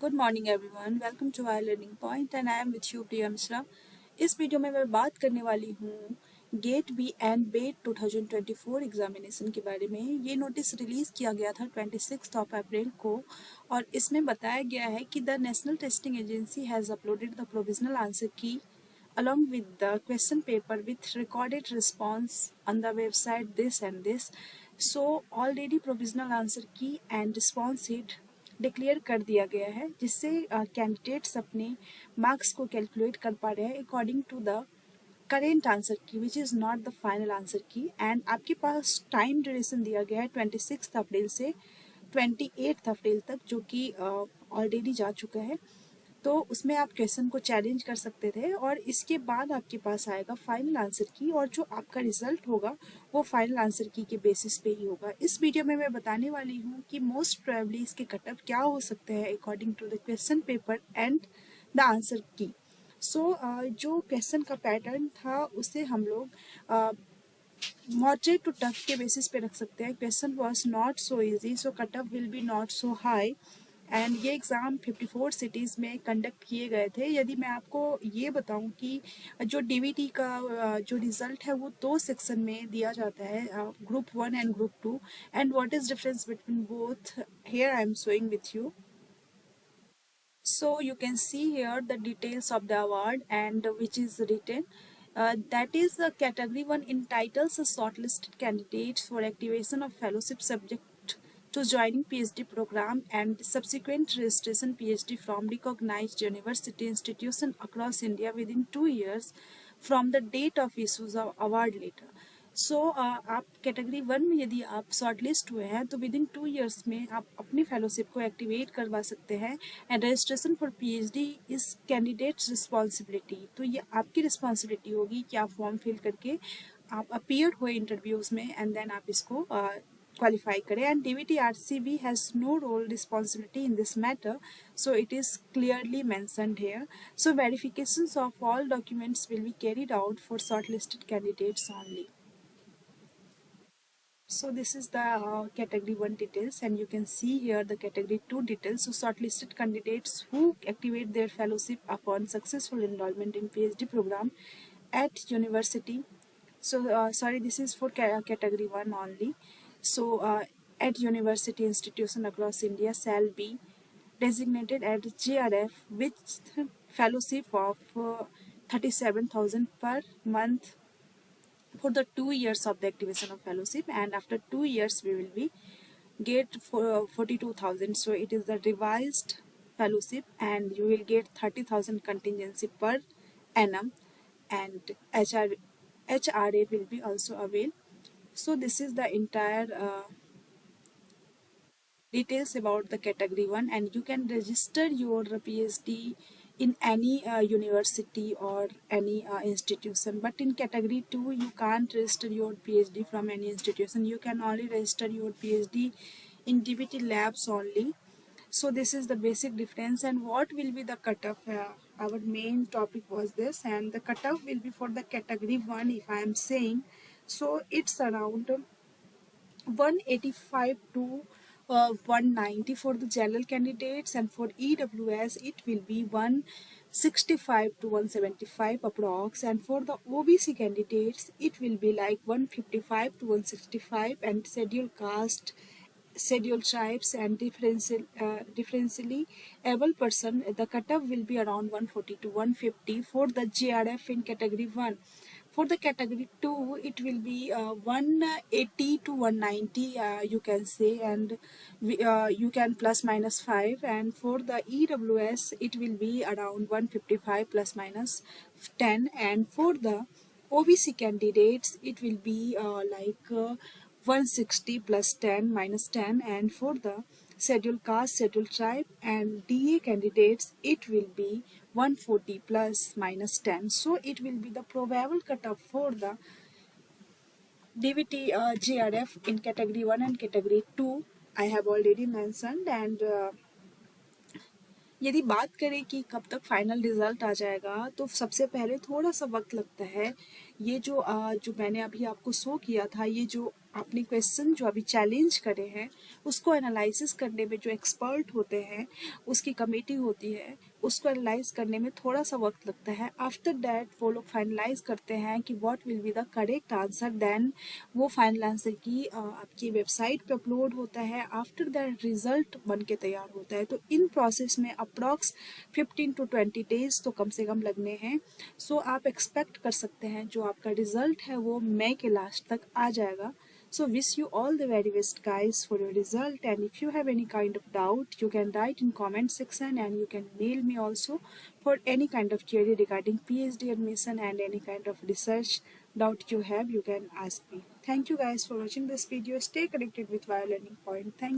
Good morning everyone, welcome to our learning point and I am with you Priya Mishra. इस video में मैं बात करने वाली हूँ get B and bet 2024 examination के बारे में। ये नोटिस रिलीज़ किया गया था 26 अप्रैल को और इसमें बताया गया है कि the national testing agency has uploaded the provisional answer की along with the question paper with recorded response on the website this and this. So already provisional answer key and response sheet declare कर दिया गया है, जिससे candidates अपने marks को calculate कर पा रहे हैं according to the current answer key which is not the final answer key. And आपके पास टाइम ड्यूरेशन दिया गया है 26 अप्रैल से 28 अप्रैल तक, जो कि ऑलरेडी जा चुका है। तो उसमें आप क्वेश्चन को चैलेंज कर सकते थे और इसके बाद आपके पास आएगा फाइनल आंसर की, और जो आपका रिजल्ट होगा वो फाइनल आंसर की के बेसिस पे ही होगा। इस वीडियो में मैं बताने वाली हूँ कि मोस्ट प्रोबेबली इसके कटअप क्या हो सकते हैं according to the question paper and the answer की। सो जो क्वेश्चन का पैटर्न था उसे हम लोग मॉडरेट टू टफ के बेसिस पे रख सकते हैं। Question was not so easy, so cutoff will be not so high. And ये एग्ज़ाम 54 सिटीज़ में कंडक्ट किए गए थे। यदि मैं आपको ये बताऊं कि जो डीवीटी का जो रिज़ल्ट है वो 2 सेक्शन में दिया जाता है, group 1 and group 2, and what is difference between both, here I am showing with you. So you can see here the details of the award and which is written. That is the category 1 entitles a shortlisted candidates for activation of fellowship subject to joining PhD program and subsequent registration PhD from recognized university institution across India within 2 years from the date of issues of award letter. सो आप category 1 में यदि आप short list हुए हैं तो with in 2 years में आप अपनी फेलोशिप को एक्टिवेट करवा सकते हैं। And registration for PhD is candidates responsibility, तो ये आपकी रिस्पॉन्सिबिलिटी होगी कि आप फॉर्म फिल करके आप अपीयर हुए इंटरव्यूज में एंड देन आप इसको qualify करें। And DVT RCB has no role responsibility in this matter, so it is clearly mentioned here. So verifications of all documents will be carried out for shortlisted candidates only. So this is the category 1 details, and you can see here the category 2 details. So shortlisted candidates who activate their fellowship upon successful enrollment in PhD program at university. So sorry, this is for category 1 only. So at university institution across India shall be designated at JRF with fellowship of 37,000 per month for the 2 years of the activation of fellowship, and after 2 years we will be get for 42,000. So it is the revised fellowship, and you will get 30,000 contingency per annum, and HRA will be also available. So this is the entire details about the category 1, and you can register your PhD in any university or any institution. But in category 2 you can't register your PhD from any institution. You can only register your PhD in DBT labs only. So this is the basic difference. And what will be the cutoff? Our main topic was this, and the cutoff will be for the category 1, if I am saying. So it's around 185 to 190 for the general candidates, and for EWS it will be 165 to 175 approx, and for the OBC candidates it will be like 155 to 165, and scheduled caste, scheduled tribes and differentially able person, the cutoff will be around 140 to 150 for the JRF in category 1. For the category 2 it will be 180 to 190, you can say, and you can plus minus 5. And for the EWS it will be around 155 plus minus 10, and for the OBC candidates it will be 160 plus 10 minus 10, and for the scheduled caste, scheduled tribe and DA candidates it will be 140 plus minus 10. So it will be the probable cutoff for the DVT GRF in category 1 and category 2 I have already mentioned. And यदि बात करें कि कब तक final result आ जाएगा, तो सबसे पहले थोड़ा सा वक्त लगता है। ये जो मैंने अभी आपको शो किया था, ये जो अपने क्वेश्चन जो अभी चैलेंज करे हैं उसको एनालिसिस करने में जो एक्सपर्ट होते हैं, उसकी कमेटी होती है, उसको एनालाइज करने में थोड़ा सा वक्त लगता है। आफ्टर दैट वो लोग फाइनलाइज करते हैं कि what will be the correct answer, then वो फाइनल आंसर की आपकी वेबसाइट पे अपलोड होता है। आफ्टर दैट रिजल्ट बन के तैयार होता है। तो इन प्रोसेस में अप्रॉक्स 15 to 20 डेज तो कम से कम लगने हैं। सो आप एक्सपेक्ट कर सकते हैं जो आपका रिजल्ट है वो मई के लास्ट तक आ जाएगा। So wish you all the very best guys for your result, and if you have any kind of doubt you can write in comment section, and you can mail me also for any kind of query regarding PhD admission and any kind of research doubt you have, you can ask me. Thank you guys for watching this video. Stay connected with Via Learning Point. Thank you.